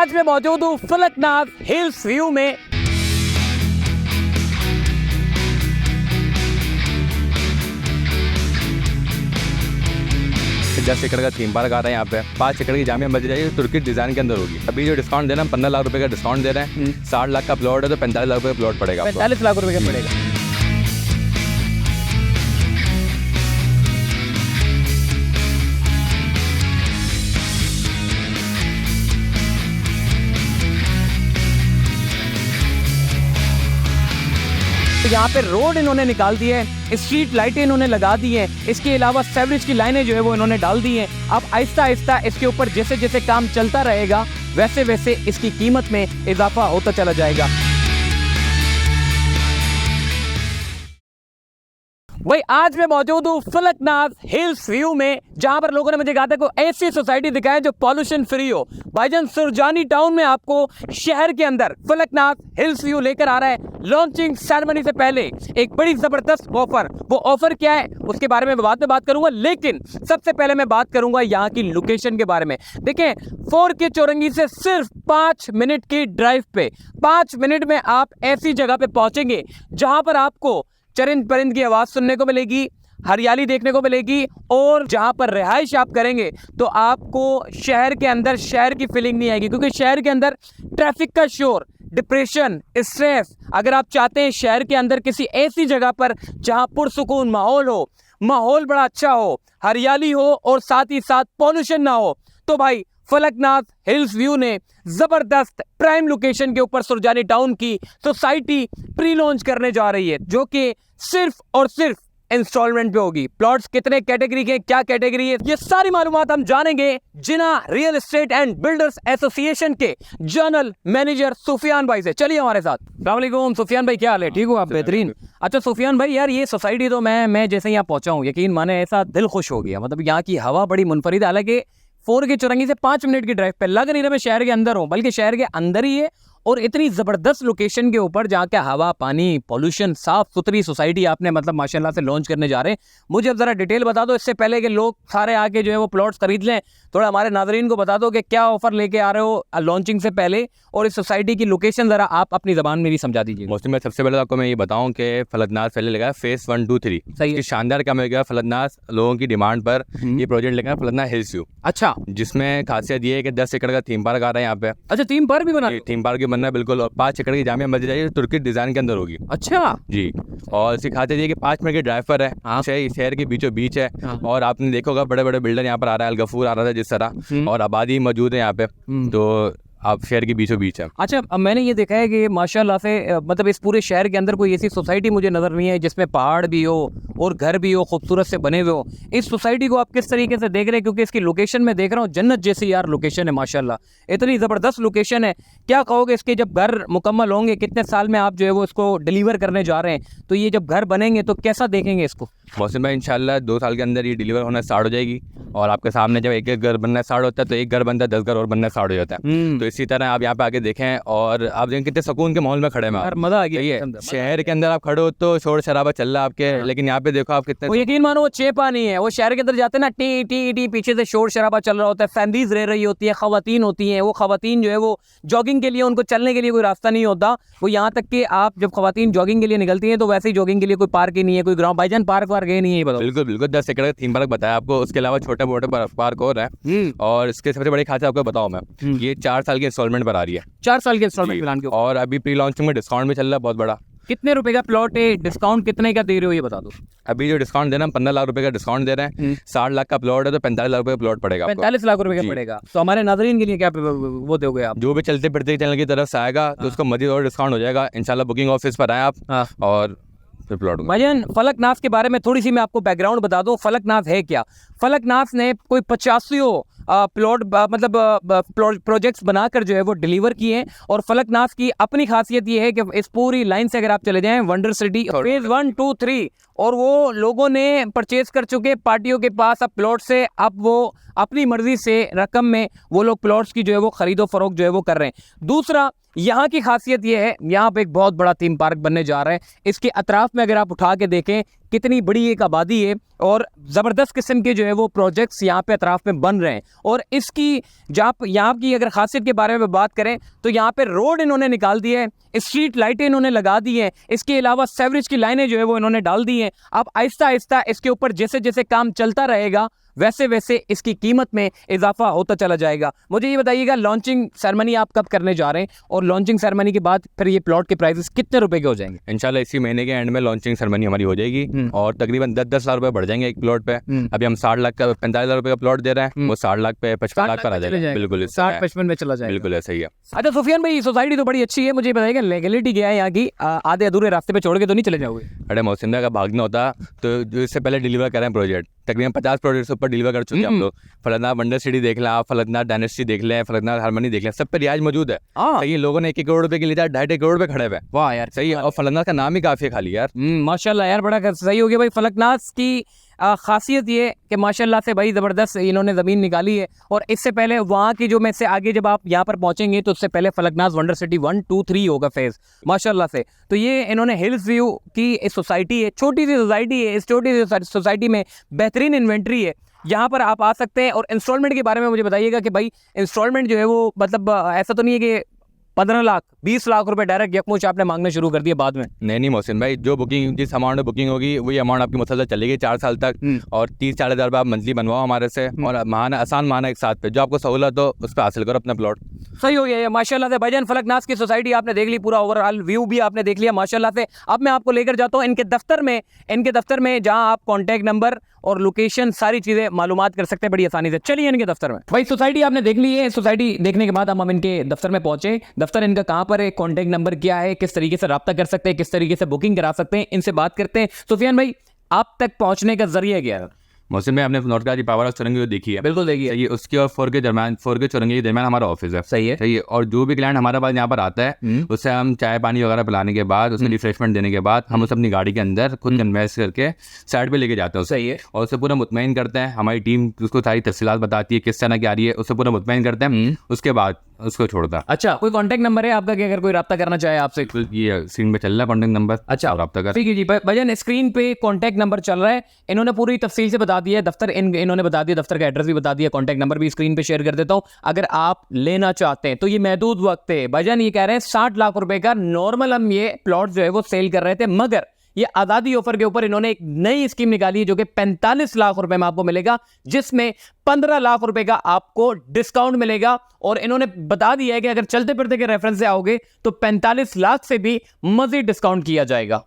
आज मैं मौजूद हूँ फलकनाथ हिल्स व्यू में। दस एकड़ का थीम पार्क आ रहा है यहाँ पे। 5 एकड़ की जामिया मस्जिद है, तुर्की डिजाइन के अंदर होगी। अभी जो डिस्काउंट दे रहे हैं 15 लाख रुपए का डिस्काउंट दे रहे हैं। 60 लाख का प्लॉट है तो 45 लाख रुपए का प्लॉट पड़ेगा। 45 लाख रुपए का पड़ेगा। तो यहाँ पे रोड इन्होंने निकाल दी है, स्ट्रीट लाइटें इन्होंने लगा दी हैं, इसके अलावा सेवरेज की लाइनें जो है वो इन्होंने डाल दी हैं। अब आहिस्ता आहिस्ता इसके ऊपर जैसे जैसे काम चलता रहेगा वैसे वैसे इसकी कीमत में इजाफा होता चला जाएगा। भाई आज मैं मौजूद हूँ फलकनाथ हिल्स व्यू में, जहां पर लोगों ने मुझे कहा था कोई ऐसी सोसाइटी दिखाए जो पॉल्यूशन फ्री हो। भाईजान सुरजानी टाउन में आपको शहर के अंदर फलकनाथ हिल्स व्यू लेकर आ रहा है। लॉन्चिंग सेरेमनी से पहले एक बड़ी जबरदस्त ऑफर, वो ऑफर क्या है उसके बारे में बाद में बात करूंगा, लेकिन सबसे पहले मैं बात करूंगा यहाँ की लोकेशन के बारे में। देखें 4K चौरंगी से सिर्फ 5 मिनट की ड्राइव पे 5 मिनट में आप ऐसी जगह पे पहुंचेंगे जहां पर आपको चरिंद परिंद की आवाज़ सुनने को मिलेगी, हरियाली देखने को मिलेगी, और जहां पर रिहाइश आप करेंगे तो आपको शहर के अंदर शहर की फीलिंग नहीं आएगी, क्योंकि शहर के अंदर ट्रैफिक का शोर, डिप्रेशन, स्ट्रेस। अगर आप चाहते हैं शहर के अंदर किसी ऐसी जगह पर जहां पुरसुकून माहौल हो, माहौल बड़ा अच्छा हो, हरियाली हो और साथ ही साथ पॉल्यूशन ना हो, तो भाई फलकनाथ हिल्स व्यू ने जबरदस्त प्राइम लोकेशन के ऊपर सुरजानी टाउन की सोसाइटी प्री लॉन्च करने जा रही है, जो कि सिर्फ और सिर्फ इंस्टॉलमेंट पे होगी। प्लॉट्स कितने कैटेगरी के, क्या कैटेगरी है, ये सारी मालूमात हम जानेंगे Jina real estate and builders association के जनरल मैनेजर सुफियान भाई से। चलिए हमारे साथ। अस्सलाम वालेकुम सुफियान भाई, क्या हाल है? ठीक हो आप? बेहतरीन। अच्छा सुफियान भाई, यार ये सोसाइटी तो मैं जैसे यहाँ पहुंचा हूँ, यकीन माने ऐसा दिल खुश हो गया। मतलब यहाँ की हवा बड़ी मुनफरिद है। हालांकि 4K चौरंगी से 5 मिनट की ड्राइव पे लग नहीं रहा मैं शहर के अंदर हूँ, बल्कि शहर के अंदर ही है, और इतनी ज़बरदस्त लोकेशन के ऊपर जहाँ के हवा, पानी, पॉल्यूशन, साफ़ सुथरी सोसाइटी आपने मतलब माशाल्लाह से लॉन्च करने जा रहे हैं। मुझे अब ज़रा डिटेल बता दो इससे पहले कि लोग सारे आके जो है वो प्लॉट्स खरीद लें। थोड़ा हमारे नाज़रीन को बता दो कि क्या ऑफर लेके आ रहे हो लॉन्चिंग से पहले, और इस सोसाइटी की लोकेशन ज़रा आप अपनी ज़बान में भी समझा दीजिए। मोस्टली मैं सबसे पहले आपको मैं ये बताऊँ कि फलकनाथ पहले लगा फेस 1, 2, 3 सही है। शानदार काम हो गया। फलकनाथ लोगों की डिमांड पर ये प्रोजेक्ट लगा फलकनाथ हिल्स व्यू। अच्छा, जिसमें खासियत ये है कि 10 एकड़ का थीम पार्क आ रहा है यहाँ पे। अच्छा थीम पार्क भी बना? थीम पार्क भी बनना है बिल्कुल, और 5 एकड़ की जामिया मस्जिद है, तुर्की डिजाइन के अंदर होगी। अच्छा जी, और इसकी खासियत ये कि 5 मिनट के ड्राइव पर है। हाँ। शहर के बीचों बीच है। हाँ। और आपने देखा होगा बड़े बड़े बिल्डर यहाँ पर आ रहा है, अल गफूर आ रहा था जिस तरह, और आबादी मौजूद है यहाँ पे, तो आप शहर के बीचों बीच है। अच्छा, अब मैंने ये देखा है कि माशाल्लाह से मतलब इस पूरे शहर के अंदर कोई ऐसी सोसाइटी मुझे नज़र नहीं है जिसमें पहाड़ भी हो और घर भी हो खूबसूरत से बने हुए हो। इस सोसाइटी को आप किस तरीके से देख रहे हैं? क्योंकि इसकी लोकेशन में देख रहा हूँ जन्नत जैसी यार लोकेशन है माशाल्लाह, इतनी ज़बरदस्त लोकेशन है। क्या कहोगे इसके जब घर मुकम्मल होंगे, कितने साल में आप जो है वो इसको डिलीवर करने जा रहे हैं, तो ये जब घर बनेंगे तो कैसा देखेंगे इसको? मौसम में इंशाल्लाह 2 साल के अंदर ये डिलीवर होना स्टार्ट हो जाएगी, और आपके सामने जब एक एक घर बनना स्टार्ट होता है तो एक घर बनता है, 10 घर और बनना स्टार्ट हो जाता है। तो इसी तरह आप यहाँ पे आके देखें, और आप देखें कितने सुकून के माहौल में खड़े हैं। मजा आ गया। शहर के अंदर आप खड़े हो तो शोर शराबा चल रहा है आपके, लेकिन यहाँ पे देखो आप कितने, वो यकीन मानो वो चेपा नहीं है। वो शहर के अंदर जाते हैं ना, टी टी टी पीछे से शोर शराबा चल रहा होता है, फैमिलीज रह रही होती है, खवातीन होती हैं। वो खवातीन जो है वो जॉगिंग के लिए, उनको चलने के लिए कोई रास्ता नहीं होता। वो यहाँ तक कि आप जब खवातीन जॉगिंग के लिए निकलती हैं तो वैसे ही जॉगिंग के लिए कोई पार्क ही नहीं है, कोई ग्राउंड। भाईजान पार्क वार्क है नहीं है? बताओ। बिल्कुल बिल्कुल 10 एकड़ का थीम पार्क बताया आपको, उसके अलावा छोटे मोटे पार्क और है। और इसके सबसे बड़ी खासियत आपको बताऊं मैं, ये 4 साल की इंस्टॉलमेंट पर आ रही है। 4 साल के इंस्टॉलमेंट प्लान के ऊपर। और अभी प्री लॉन्चिंग में डिस्काउंट भी चल रहा है बहुत बड़ा। कितने रुपए का प्लॉट है? डिस्काउंट कितने का दे रहे हो ये बता दो। अभी जो डिस्काउंट दे रहे हैं 15 लाख रुपए का डिस्काउंट दे रहे हैं। 60 लाख का प्लॉट है तो 45 लाख रुपए का प्लॉट पड़ेगा आपको। 45 लाख रुपए का पड़ेगा। तो हमारे नाज़रीन के लिए क्या वो दोगे आप? जो भी चलते फिरते चैनल की तरफ से आएगा तो उसको मजीद और डिस्काउंट हो जाएगा इंशाल्लाह। बुकिंग ऑफिस पर आए आप और फिर प्लॉट। भाईजान फलकनाथ के बारे में थोड़ी सी मैं आपको बैकग्राउंड बता दूं। फलकनाथ है क्या? फलकनाथ ने कोई 85 प्लॉट मतलब प्रोजेक्ट्स बनाकर जो है वो डिलीवर किए हैं। और फलकनाथ की अपनी खासियत ये है कि इस पूरी लाइन से अगर आप चले जाएं, वंडर सिटी फेज 1, 2, 3, और वो लोगों ने परचेज कर चुके पार्टियों के पास अब प्लॉट से। अब वो अपनी मर्जी से रकम में वो लोग प्लॉट्स की जो है वो खरीदो फरोख्त जो है वो कर रहे हैं। दूसरा, यहाँ की खासियत ये है, यहाँ पे एक बहुत बड़ा थीम पार्क बनने जा रहा है। इसके अतराफ में अगर आप उठा के देखें कितनी बड़ी एक आबादी है और ज़बरदस्त किस्म के जो है वो प्रोजेक्ट्स यहाँ पे अतराफ में बन रहे हैं। और इसकी जब यहाँ की अगर खासियत के बारे में बात करें तो यहाँ पे रोड इन्होंने निकाल दी है, स्ट्रीट लाइटें इन्होंने लगा दी हैं, इसके अलावा सेवरेज की लाइनें जो है वो इन्होंने डाल दी हैं। अब आहिस्ता आहिस्ता इसके ऊपर जैसे जैसे काम चलता रहेगा वैसे वैसे इसकी कीमत में इजाफा होता चला जाएगा। मुझे ये बताइएगा लॉन्चिंग सेरेमनी आप कब करने जा रहे हैं और लॉन्चिंग सेरेमनी के बाद फिर ये प्लॉट के प्राइसेस कितने रुपए के हो जाएंगे? इंशाल्लाह इसी महीने के एंड में लॉन्चिंग सेरेमनी हमारी हो जाएगी और तकरीबन 10-10 लाख रुपए बढ़ जाएंगे एक प्लॉट पे। अभी हम 60 लाख का 45 लाख रुपए का प्लॉट दे रहे हैं, वो 60 लाख पे 55 लाख पर आ जाएगा। बिल्कुल 60-55 में चला जाएगा। बिल्कुल ऐसा ही है। अच्छा सुफियान भाई, सोसाइटी तो बड़ी अच्छी है, मुझे बताइएगा लीगलिटी क्या है यहाँ की? आधे अधूरे रास्ते पे छोड़ के तो नहीं चले जाओगे? अरे मोहसिन भाई, का भागना होता तो जो इससे पहले डिलीवर करें प्रोजेक्ट, तकरीबन 50 प्रोजेक्ट से ऊपर डिलीवर कर चुके हैं हम लोग। फलकनाथ वंडर सिटी देख लें आप, फलकनाथ डायनेस्टी देख लें, फलकनाथ हारमोनी देख लें, सब पे रियाज मौजूद है। सही है, लोगों ने 1-1 करोड़ रुपए के लिए 2.5 करोड़ पे खड़े हुए। वाह यार, सही है। और फलकनाथ का नाम ही काफी खाली यार। माशाल्लाह यार, बड़ा सही हो गया भाई। फलकनाथ की खासियत ये कि माशाल्लाह से भाई ज़बरदस्त इन्होंने ज़मीन निकाली है। और इससे पहले वहाँ की जो मैं से आगे जब आप यहाँ पर पहुँचेंगे तो उससे पहले फलकनाथ वंडर सिटी 1, 2, 3 होगा फेज़ माशाल्लाह से। तो ये इन्होंने हिल्स व्यू की एक सोसाइटी है, छोटी सी सोसाइटी है, इस छोटी सी सोसाइटी में बेहतरीन इन्वेंट्री है, यहाँ पर आप आ सकते हैं। और इंस्टॉलमेंट के बारे में मुझे बताइएगा कि भाई इंस्टॉलमेंट जो है वो मतलब ऐसा तो नहीं है कि 15 लाख 20 लाख रुपए डायरेक्ट यकमुश आपने मांगने शुरू कर दिए बाद में? नहीं मोहसिन भाई, जो बुकिंग जिस अमाउंट में बुकिंग होगी वही अमाउंट आपकी मुसलसल चलेगी 4 साल तक। और 30-40 हज़ार रुपये आप मंथली बनवाओ हमारे से और महाना आसान महाना एक साथ पे जो आपको सहूलत हो उस पर हासिल करो अपना प्लॉट। सही हो गया ये माशाल्लाह से। भाईजान फलकनाथ की सोसाइटी आपने देख ली, पूरा ओवरऑल व्यू भी आपने देख लिया माशाल्लाह से। अब मैं आपको लेकर जाता हूँ इनके दफ्तर में जहाँ आप कॉन्टैक्ट नंबर और लोकेशन सारी चीज़ें मालूमात कर सकते हैं बड़ी आसानी से। चलिए इनके दफ्तर में। भाई सोसाइटी आपने देख ली है, सोसाइटी देखने के बाद हम इनके दफ्तर में पहुंचे। दफ्तर इनका कहाँ पर है, कॉन्टैक्ट नंबर क्या है, किस तरीके से रब्ता कर सकते हैं, किस तरीके से बुकिंग करा सकते हैं, इनसे बात करते हैं। सुफियान भाई, आप तक पहुंचने का जरिया क्या है? मोहसिन भाई, आपने नॉर्थ काजी पावर हाउस चौरंगी देखी है? बिल्कुल देखिए। सही है, उसके और 4 के चौरंगी के दरमियान हमारा ऑफिस है। सही है। सही है। और जो भी क्लाइंट हमारे पास यहाँ पर आता है उससे हम चाय पानी वगैरह पिलाने के बाद, उसमें रिफ्रेशमेंट देने के बाद हम उसे अपनी गाड़ी के अंदर खुद कन्वेंस करके साइड पे लेके जाते हैं। सही है। और उसे पूरा मुतमईन करते हैं, हमारी टीम उसको सारी तफसीलात बताती है किस तरह की आ रही है, उसे पूरा मुतमईन करते हैं, उसके बाद उसको छोड़ता है। अच्छा, कोई कांटेक्ट नंबर है आपका कि अगर कोई रब्ता करना चाहे आपसे? ये स्क्रीन पे चल रहा है कांटेक्ट नंबर। अच्छा, रब्ता कर। ठीक है जी भाईजान, स्क्रीन पे कांटेक्ट नंबर चल रहा है, इन्होंने पूरी तफसील से बता दिया है। दफ्तर इन्होंने बता दिया, दफ्तर का एड्रेस भी बता दिया, कांटेक्ट नंबर भी स्क्रीन पे शेयर कर देता हूं। अगर आप लेना चाहते हैं तो ये महदूद वक्त है। भाईजान ये कह रहे हैं 60 लाख रुपए का नॉर्मल हम ये प्लॉट जो है वो सेल कर रहे थे, मगर ये आज़ादी ऑफर के ऊपर इन्होंने एक नई स्कीम निकाली है जो कि 45 लाख रुपए में आपको मिलेगा, जिसमें 15 लाख रुपए का आपको डिस्काउंट मिलेगा। और इन्होंने बता दिया है कि अगर चलते फिरते के रेफरेंस से आओगे तो 45 लाख से भी मजीद डिस्काउंट किया जाएगा।